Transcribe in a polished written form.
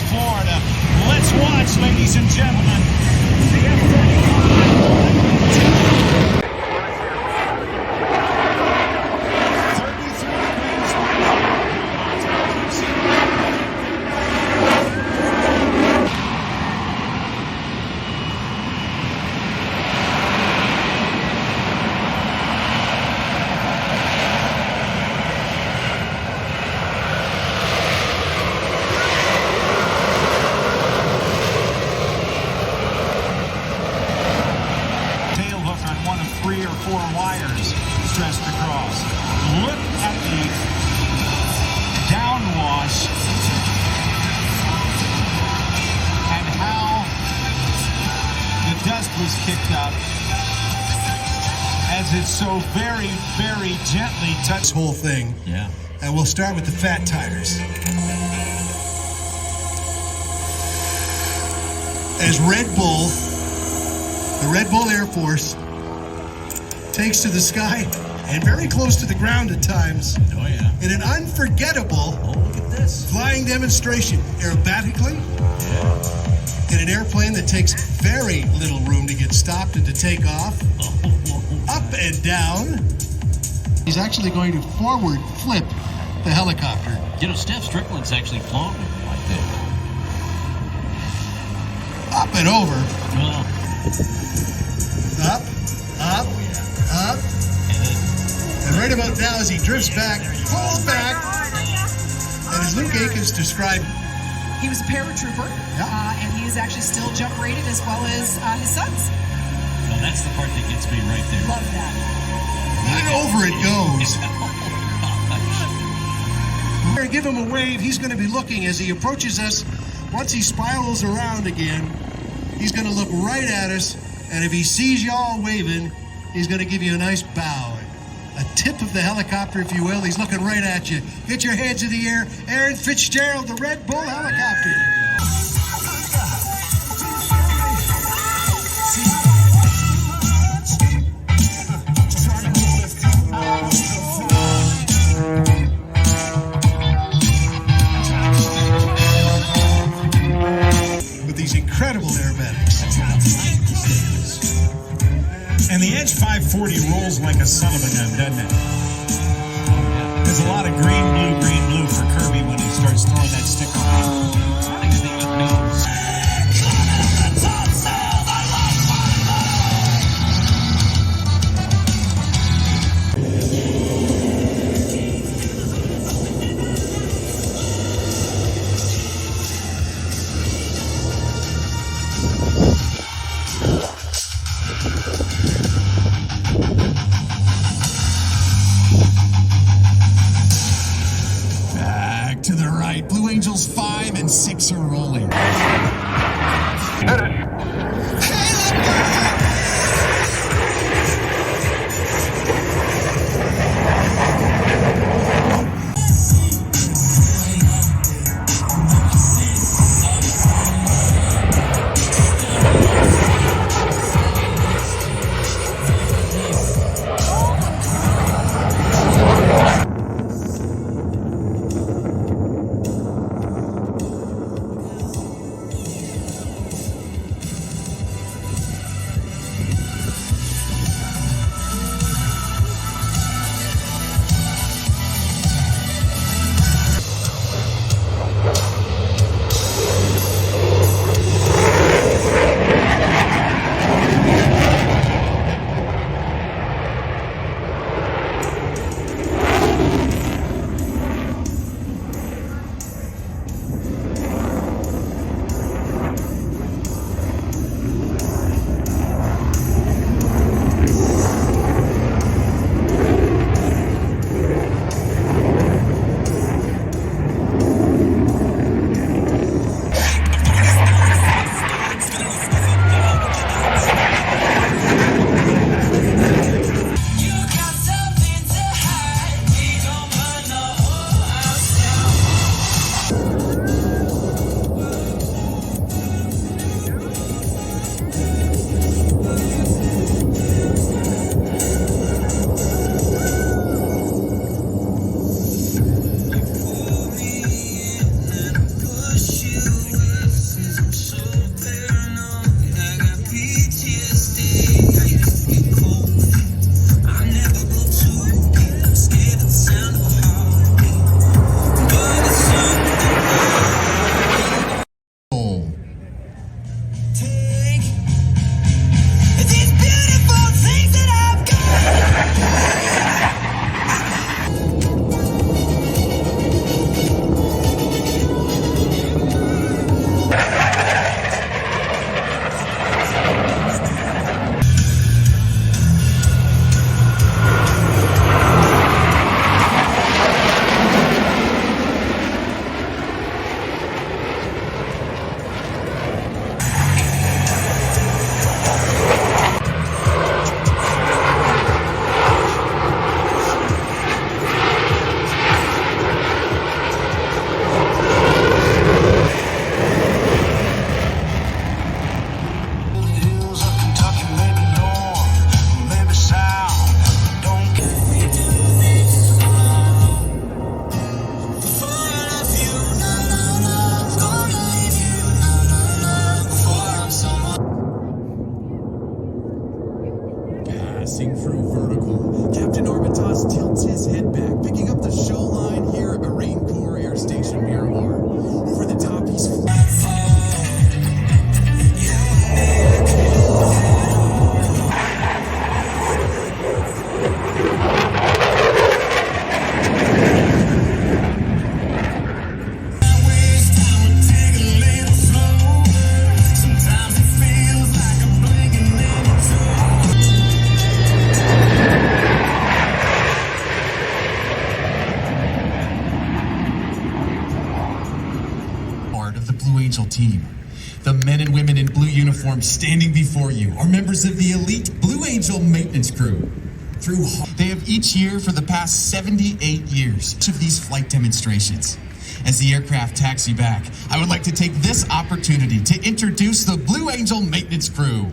Florida. Let's watch, ladies and gentlemen. The F-35. Wires stretched across. Look at the downwash and how the dust was kicked up as it so very, very gently touched this whole thing. Yeah. And we'll start with the fat tires. As the Red Bull Air Force takes to the sky and very close to the ground at times. Oh yeah. In an unforgettable look at this flying demonstration, aerobatically, in an airplane that takes very little room to get stopped and to take off, up and down. He's actually going to forward flip the helicopter. You know, Steph Strickland's actually flown like that. Up and over. Well, up, up, and right about now as he drifts back, pulls back, and as Luke Aikens described, he was a paratrooper, and he is actually still jump rated as well as his sons. Well, that's the part that gets me right there. Love that. Right over it goes. We're going to give him a wave. He's going to be looking as he approaches us. Once he spirals around again, he's going to look right at us, and if he sees y'all waving, he's going to give you a nice bow. A tip of the helicopter, if you will. He's looking right at you. Get your hands in the air. Aaron Fitzgerald, the Red Bull helicopter. With these incredible aerobatics. And the Edge 540 rolls like a son of a gun, doesn't it? There's a lot of green, blue for Kirby when he starts throwing that stick around. To the right, Blue Angels 5 and 6 are rolling. Angel team. The men and women in blue uniforms standing before you are members of the elite Blue Angel maintenance crew. They have each year for the past 78 years of these flight demonstrations. As the aircraft taxi back, I would like to take this opportunity to introduce the Blue Angel maintenance crew.